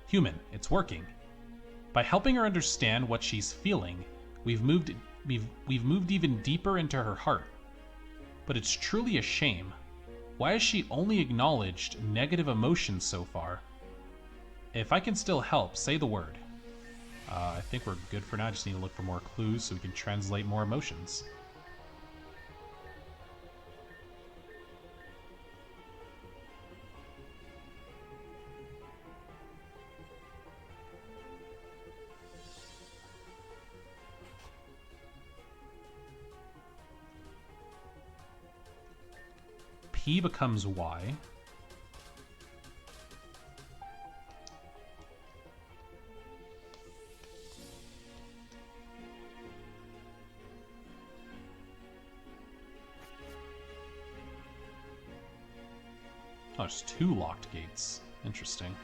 Human, it's working. By helping her understand what she's feeling, we've moved even deeper into her heart. But it's truly a shame. Why has she only acknowledged negative emotions so far? If I can still help, say the word. I think we're good for now. Just need to look for more clues so we can translate more emotions. P becomes Y. Oh, there's 2 locked gates. Interesting.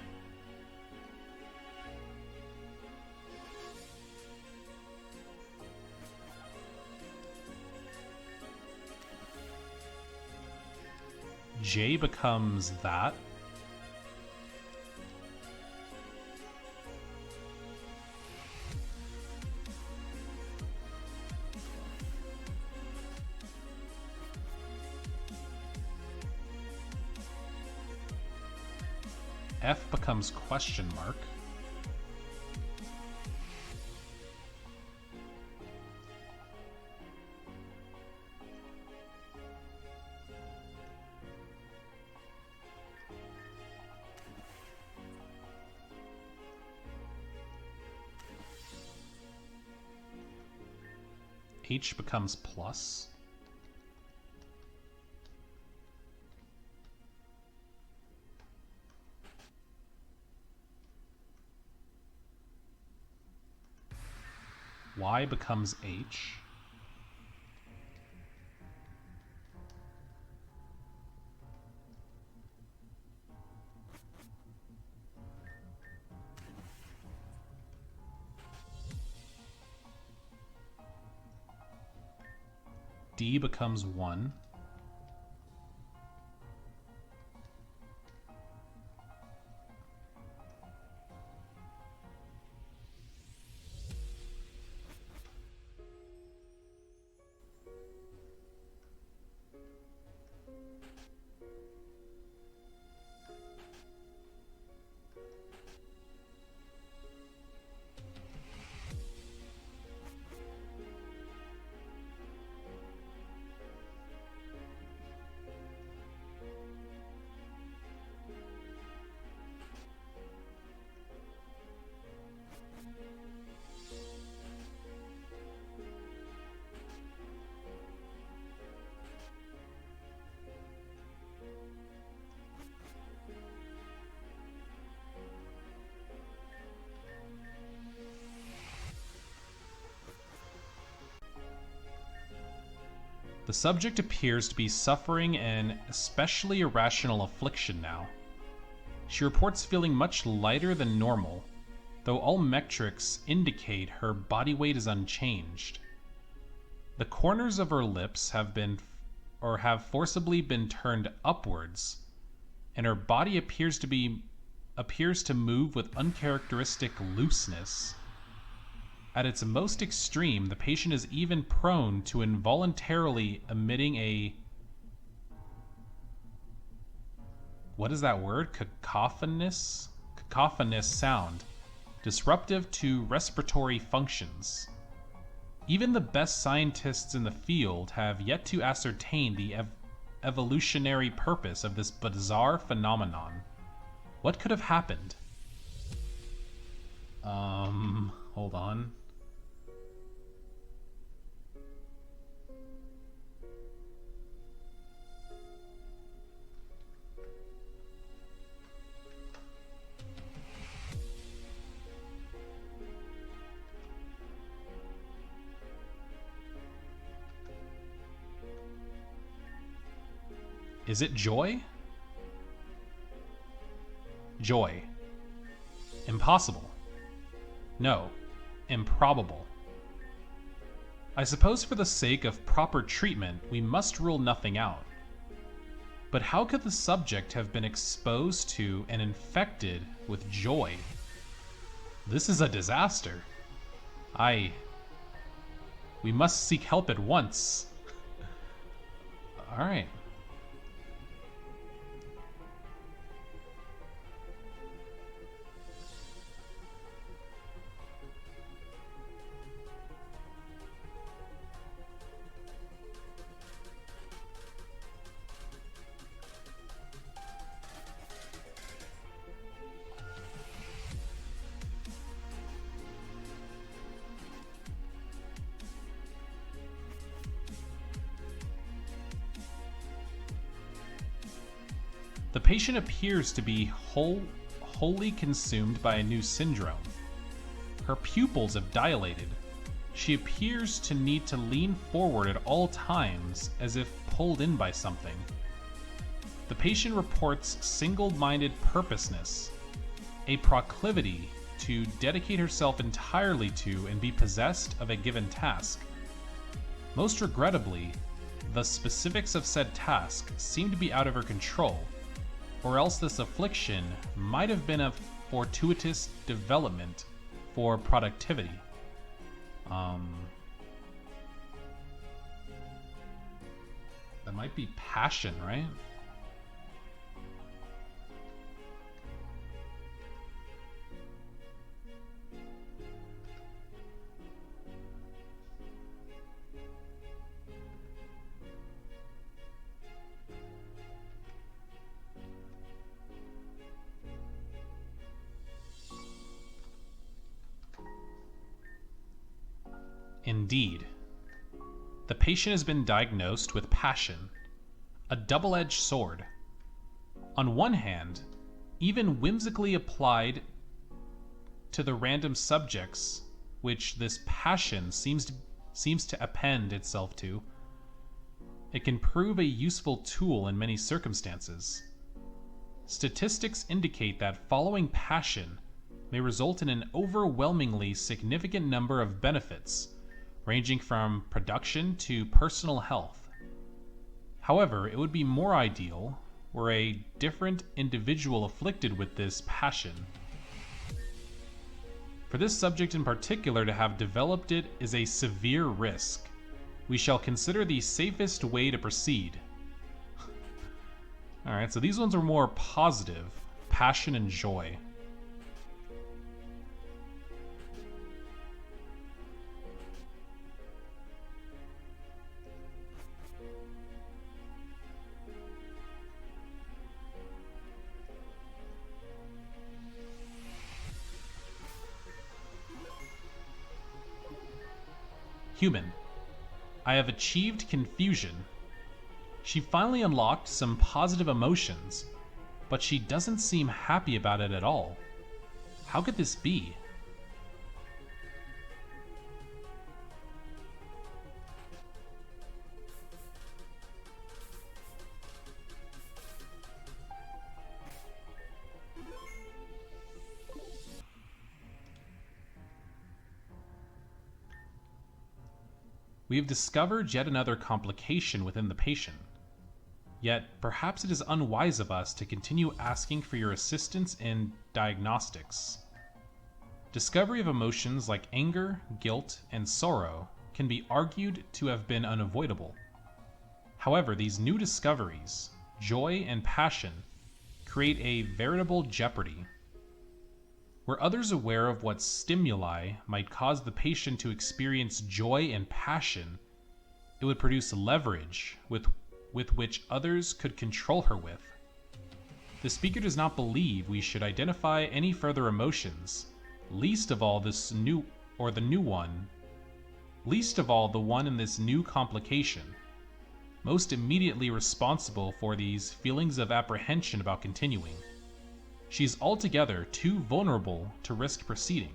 J becomes that. F becomes question mark. H becomes plus. Y becomes H. D becomes 1. The subject appears to be suffering an especially irrational affliction now. She reports feeling much lighter than normal, though all metrics indicate her body weight is unchanged. The corners of her lips have forcibly been turned upwards, and her body appears to move with uncharacteristic looseness. At its most extreme, the patient is even prone to involuntarily emitting a... what is that word? Cacophonous sound, disruptive to respiratory functions. Even the best scientists in the field have yet to ascertain the evolutionary purpose of this bizarre phenomenon. What could have happened? Hold on. Is it joy? Joy. Impossible. No. Improbable. I suppose for the sake of proper treatment, we must rule nothing out. But how could the subject have been exposed to and infected with joy This is a disaster. We must seek help at once. Alright. The patient appears to be wholly consumed by a new syndrome. Her pupils have dilated. She appears to need to lean forward at all times as if pulled in by something. The patient reports single-minded purposeness, a proclivity to dedicate herself entirely to and be possessed of a given task. Most regrettably, the specifics of said task seem to be out of her control, or else this affliction might have been a fortuitous development for productivity. That might be passion, right? Indeed. The patient has been diagnosed with passion, a double-edged sword. On one hand, even whimsically applied to the random subjects which this passion seems to append itself to, it can prove a useful tool in many circumstances. Statistics indicate that following passion may result in an overwhelmingly significant number of benefits, ranging from production to personal health. However, it would be more ideal were a different individual afflicted with this passion. For this subject in particular to have developed it is a severe risk. We shall consider the safest way to proceed. Alright, so these ones are more positive. Passion and joy. Human. I have achieved confusion. She finally unlocked some positive emotions, but she doesn't seem happy about it at all. How could this be? We have discovered yet another complication within the patient. Yet, perhaps it is unwise of us to continue asking for your assistance in diagnostics. Discovery of emotions like anger, guilt, and sorrow can be argued to have been unavoidable. However, these new discoveries, joy and passion, create a veritable jeopardy. Were others aware of what stimuli might cause the patient to experience joy and passion, it would produce leverage with which others could control her with. The speaker does not believe we should identify any further emotions, least of all the one in this new complication, most immediately responsible for these feelings of apprehension about continuing. She is altogether too vulnerable to risk proceeding.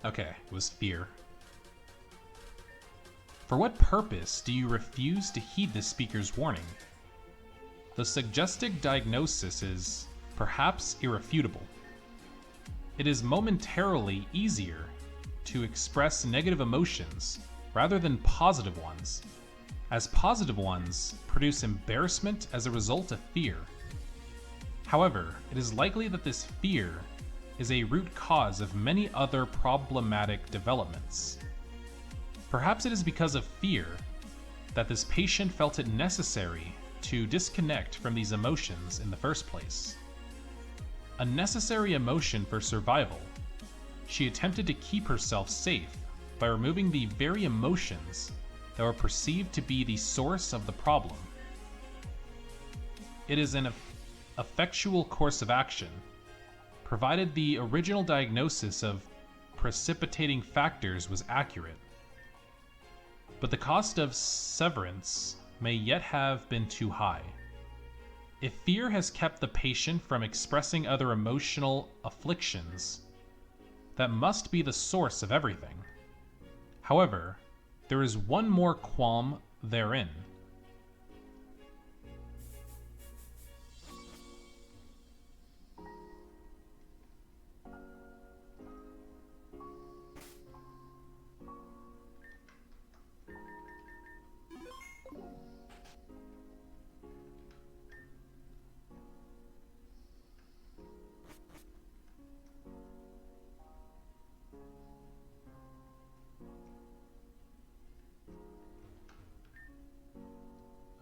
Okay, it was fear. For what purpose do you refuse to heed the speaker's warning? The suggested diagnosis is perhaps irrefutable. it is momentarily easier to express negative emotions rather than positive ones, as positive ones produce embarrassment as a result of fear. However, it is likely that this fear is a root cause of many other problematic developments. Perhaps it is because of fear that this patient felt it necessary to disconnect from these emotions in the first place. A necessary emotion for survival, she attempted to keep herself safe by removing the very emotions that were perceived to be the source of the problem. It is an effectual course of action, provided the original diagnosis of precipitating factors was accurate. But the cost of severance may yet have been too high. If fear has kept the patient from expressing other emotional afflictions, that must be the source of everything. However, there is one more qualm therein.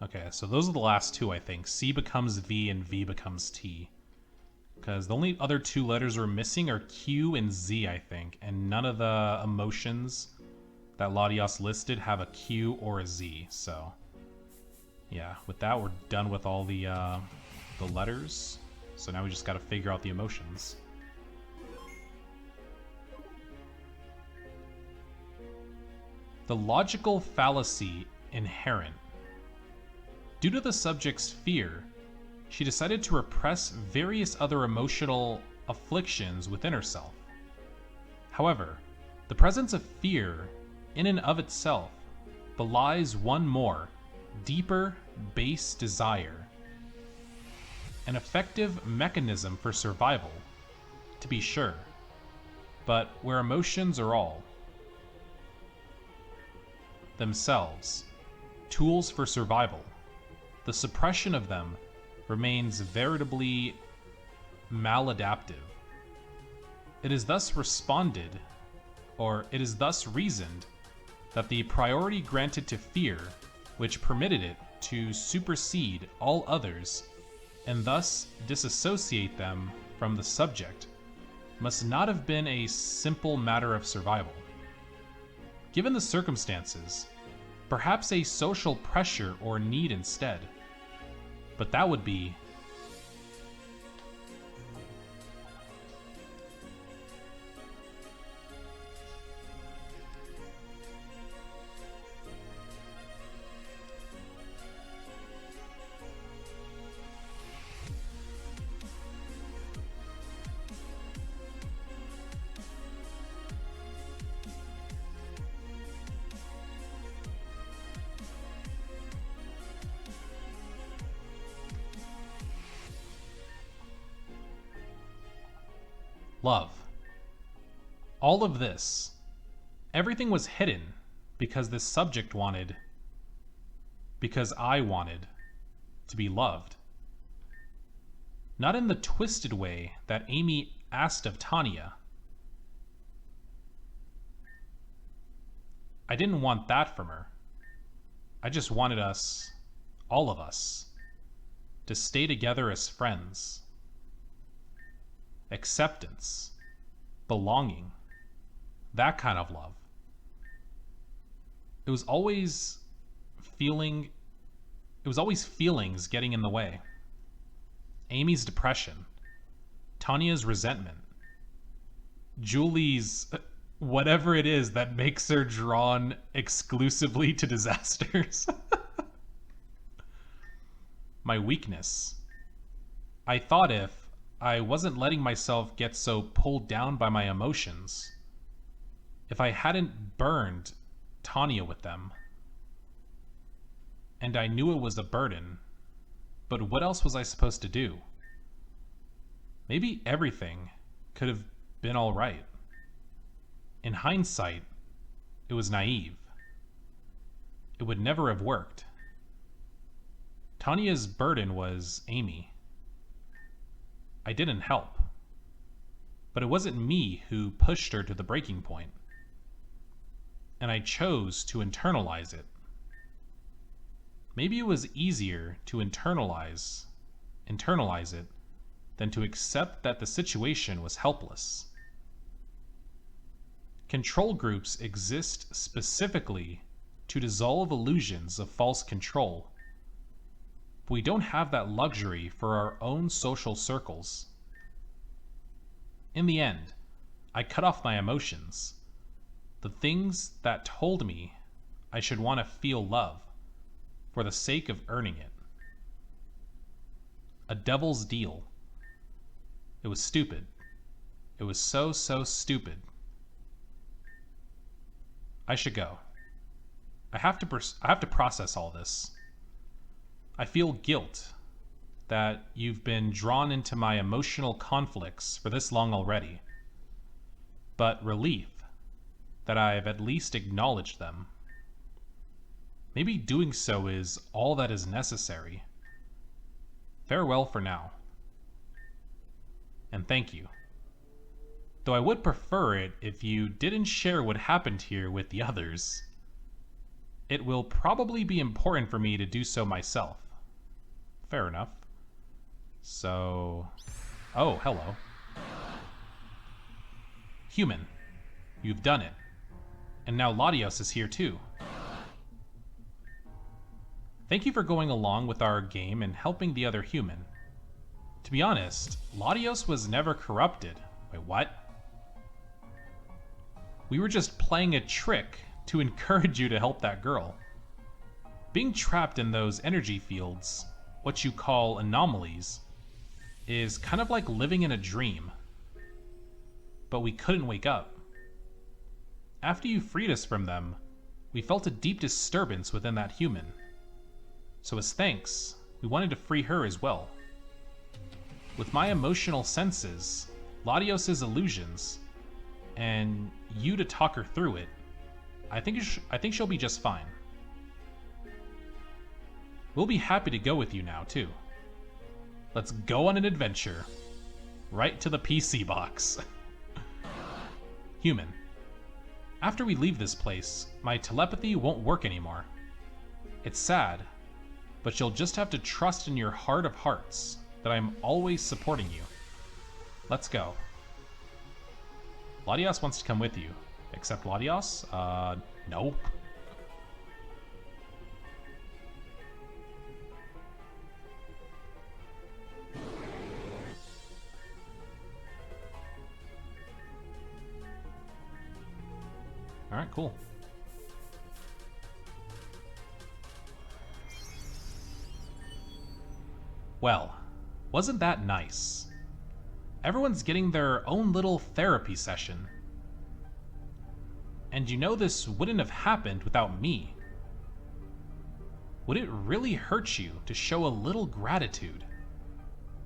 Okay, so those are the last two, I think. C becomes V and V becomes T. Because the only other two letters we're missing are Q and Z, I think. And none of the emotions that Latios listed have a Q or a Z. So, yeah, with that, we're done with all the letters. So now we just got to figure out the emotions. The logical fallacy inherent. Due to the subject's fear, she decided to repress various other emotional afflictions within herself. However, the presence of fear, in and of itself, belies one more, deeper, base desire. An effective mechanism for survival, to be sure, but where emotions are all themselves tools for survival, the suppression of them remains veritably maladaptive. It is thus reasoned that the priority granted to fear, which permitted it to supersede all others and thus disassociate them from the subject, must not have been a simple matter of survival. Given the circumstances, perhaps a social pressure or need instead. But that would be love. All of this, everything was hidden because this subject wanted, because I wanted to be loved. Not in the twisted way that Amy asked of Tanya. I didn't want that from her. I just wanted us, all of us, to stay together as friends. Acceptance, belonging, that kind of love. It was always feelings getting in the way. Amy's depression, Tanya's resentment, Julie's whatever it is that makes her drawn exclusively to disasters. My weakness. I thought if I wasn't letting myself get so pulled down by my emotions, if I hadn't burned Tanya with them, and I knew it was a burden, but what else was I supposed to do? Maybe everything could have been alright. In hindsight, it was naive. It would never have worked. Tanya's burden was Amy. I didn't help. But it wasn't me who pushed her to the breaking point. And I chose to internalize it. Maybe it was easier to internalize it than to accept that the situation was helpless. Control groups exist specifically to dissolve illusions of false control. But we don't have that luxury for our own social circles. In the end, I cut off my emotions, the things that told me I should want to feel love for the sake of earning it. A devil's deal. It was stupid. It was so stupid. I should go. I have to process all this. I feel guilt that you've been drawn into my emotional conflicts for this long already, but relief that I've at least acknowledged them. Maybe doing so is all that is necessary. Farewell for now. And thank you. Though I would prefer it if you didn't share what happened here with the others. It will probably be important for me to do so myself. Fair enough. So... Oh, hello. Human, you've done it. And now Latios is here too. Thank you for going along with our game and helping the other human. To be honest, Latios was never corrupted. Wait, what? We were just playing a trick to encourage you to help that girl. Being trapped in those energy fields, what you call anomalies, is kind of like living in a dream. But we couldn't wake up. After you freed us from them, we felt a deep disturbance within that human. So as thanks, we wanted to free her as well. With my emotional senses, Latios' illusions, and you to talk her through it, I think she'll be just fine. We'll be happy to go with you now, too. Let's go on an adventure. Right to the PC box. Human. After we leave this place, my telepathy won't work anymore. It's sad, but you'll just have to trust in your heart of hearts that I'm always supporting you. Let's go. Latios wants to come with you. Except Latios? No. Alright, cool. Well, wasn't that nice? Everyone's getting their own little therapy session. And you know this wouldn't have happened without me. Would it really hurt you to show a little gratitude?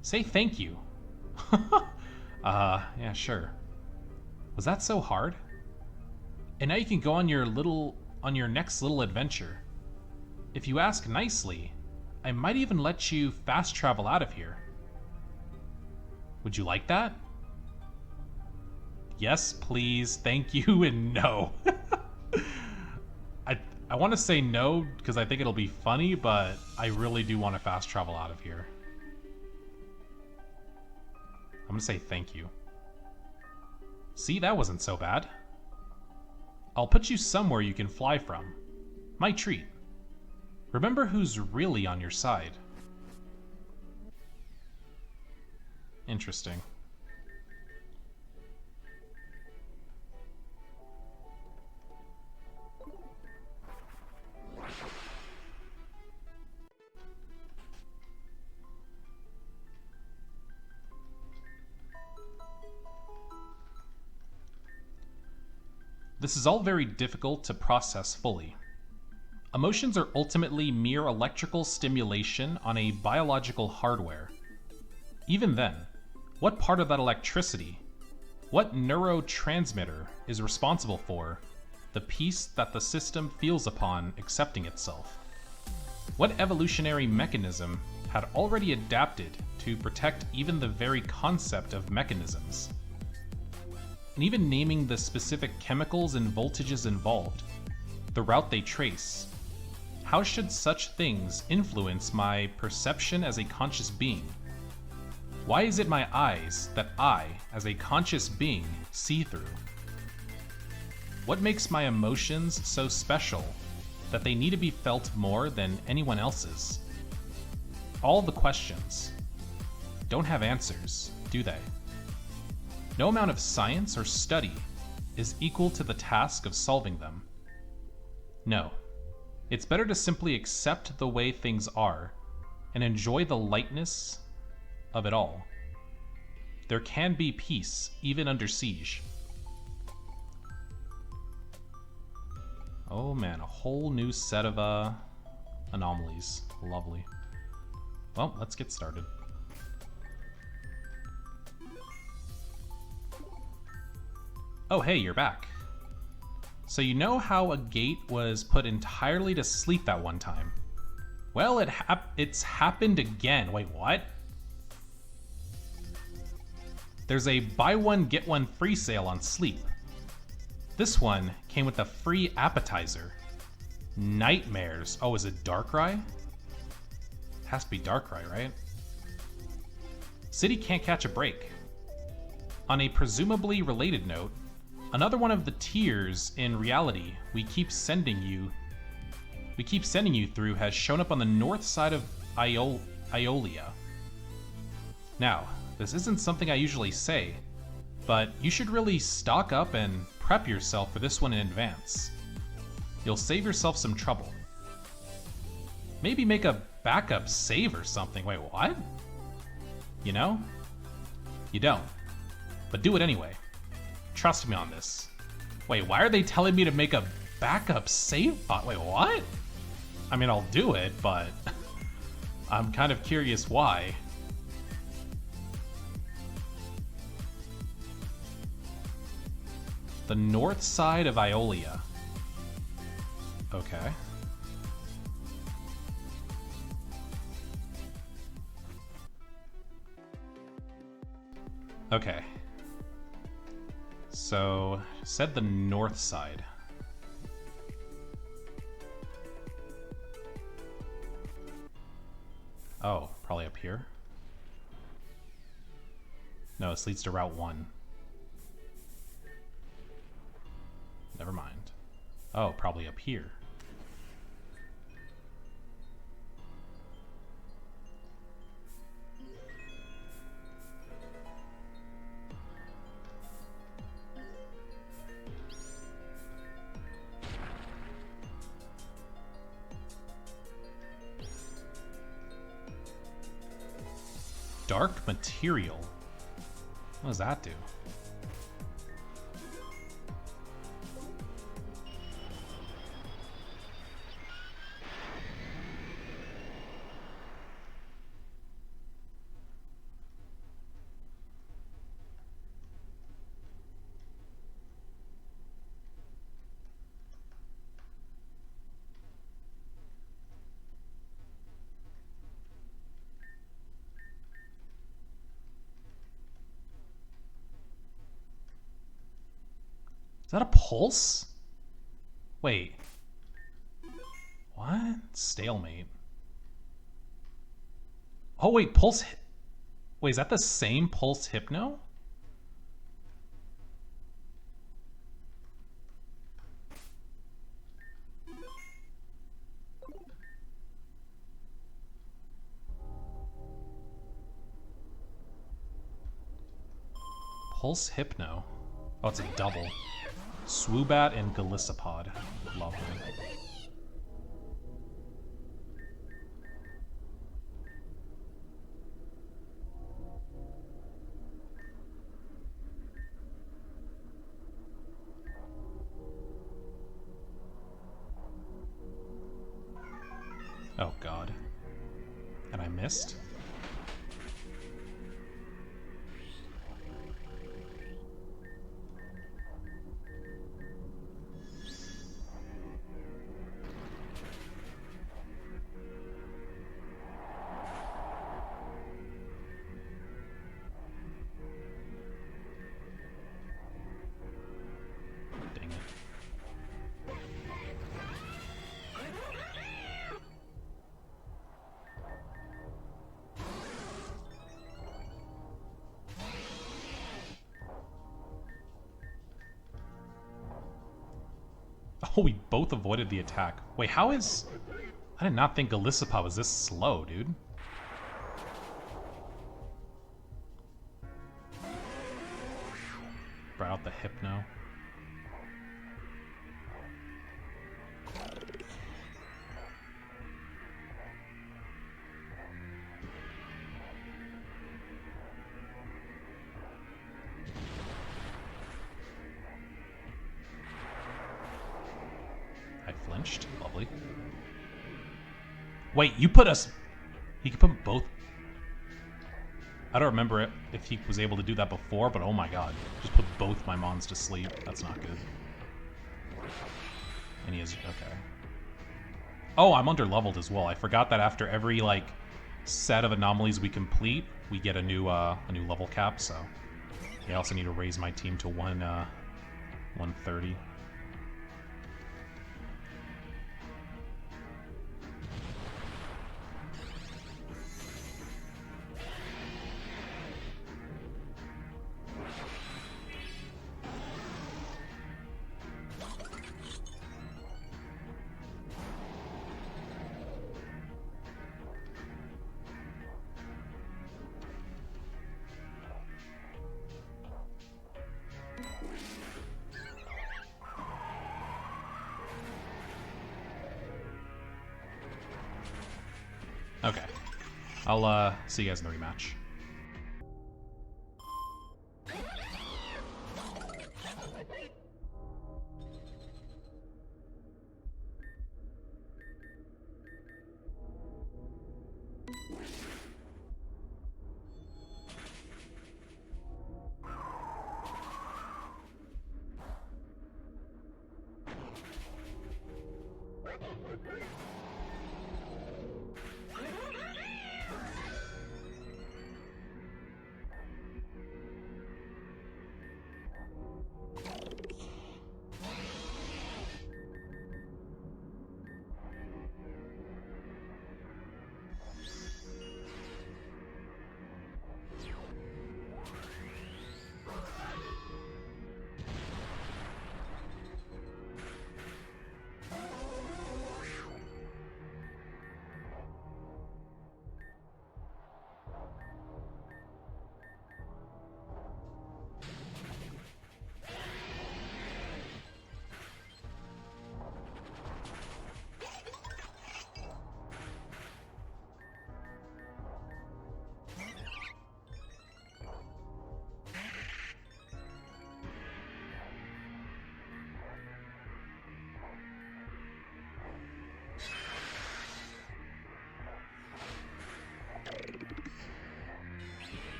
Say thank you. Yeah, sure. Was that so hard? And now you can go on your next little adventure. If you ask nicely, I might even let you fast travel out of here. Would you like that? Yes, please, thank you, and no. I want to say no because I think it'll be funny, but I really do want to fast travel out of here. I'm going to say thank you. See, that wasn't so bad. I'll put you somewhere you can fly from. My treat. Remember who's really on your side. Interesting. This is all very difficult to process fully. Emotions are ultimately mere electrical stimulation on a biological hardware. Even then, what part of that electricity, What neurotransmitter is responsible for the peace that the system feels upon accepting itself? What evolutionary mechanism had already adapted to protect even the very concept of mechanisms? And even naming the specific chemicals and voltages involved, the route they trace. How should such things influence my perception as a conscious being? Why is it my eyes that I, as a conscious being, see through? What makes my emotions so special that they need to be felt more than anyone else's? All the questions don't have answers, do they? No amount of science or study is equal to the task of solving them. No, it's better to simply accept the way things are and enjoy the lightness of it all. There can be peace even under siege. Oh man, a whole new set of anomalies. Lovely. Well, let's get started. Oh hey, you're back. So you know how a gate was put entirely to sleep that one time? Well, it's happened again. Wait, what? There's a buy one get one free sale on sleep. This one came with a free appetizer. Nightmares. Oh, is it Darkrai? Has to be Darkrai, right? City can't catch a break. On a presumably related note, another one of the tiers in reality we keep sending you through has shown up on the north side of Iolia. Now, this isn't something I usually say, but you should really stock up and prep yourself for this one in advance. You'll save yourself some trouble. Maybe make a backup save or something. Wait, what? You know? You don't. But do it anyway. Trust me on this. Wait, why are they telling me to make a backup save file? Wait, what? I mean, I'll do it, but I'm kind of curious why. The north side of Iolia. Okay. Okay. So, said the north side. Oh, probably up here? No, this leads to Route 1. Never mind. Oh, probably up here. Dark material? What does that do? Is that a pulse? Wait. What? Stalemate. Oh wait, pulse. Wait, is that the same pulse hypno? Pulse hypno. Oh, it's a double. Swoobat and Golisopod. Lovely. Oh god. And I missed? . Oh, we both avoided the attack. Wait, how is... I did not think Galicipa was this slow, dude. Brought out the Hypno. I flinched. Lovely. Wait, you put us... He could put both... I don't remember it if he was able to do that before, but oh my god. Just put both my mons to sleep. That's not good. And he is... Okay. Oh, I'm under-leveled as well. I forgot that after every, like, set of anomalies we complete, we get a new level cap, so... Yeah, I also need to raise my team to 130. Okay. I'll see you guys in the rematch.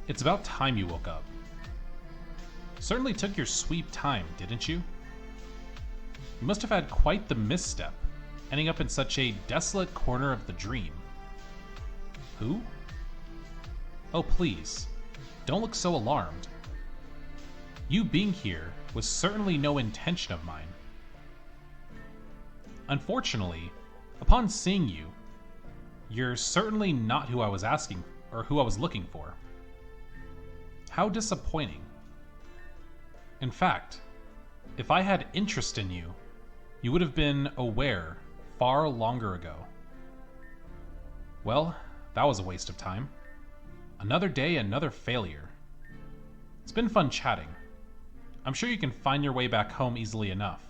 It's about time you woke up. Certainly took your sweet time, didn't you? You must have had quite the misstep, ending up in such a desolate corner of the dream. Who? Oh, please, don't look so alarmed. You being here was certainly no intention of mine. Unfortunately, upon seeing you, you're certainly not who I was asking or who I was looking for. How disappointing. In fact, if I had interest in you, you would have been aware far longer ago. Well, that was a waste of time. Another day, another failure. It's been fun chatting. I'm sure you can find your way back home easily enough.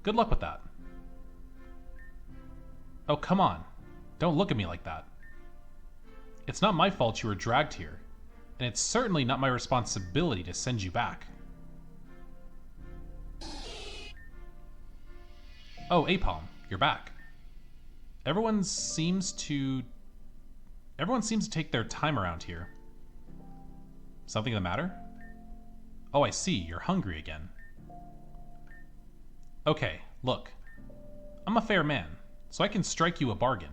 Good luck with that. Oh, come on. Don't look at me like that. It's not my fault you were dragged here, and it's certainly not my responsibility to send you back. Oh, Apom, you're back. Everyone seems to take their time around here. Something the matter? Oh, I see, you're hungry again. Okay, look. I'm a fair man, so I can strike you a bargain.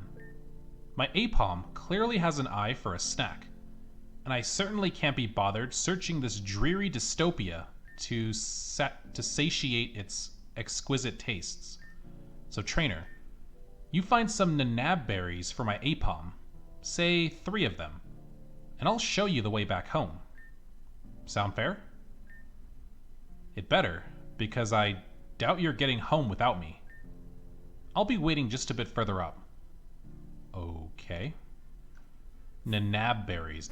My Apom clearly has an eye for a snack, and I certainly can't be bothered searching this dreary dystopia to satiate its exquisite tastes. So, trainer, you find some nanab berries for my Apom, say 3 of them, and I'll show you the way back home. Sound fair? It better, because I doubt you're getting home without me. I'll be waiting just a bit further up. Okay. Nanab berries.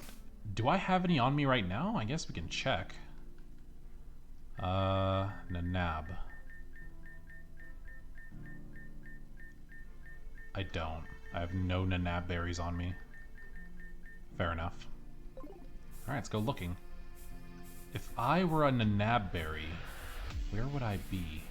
Do I have any on me right now? I guess we can check. Nanab. I don't. I have no nanab berries on me. Fair enough. Alright, let's go looking. If I were a nanab berry, where would I be?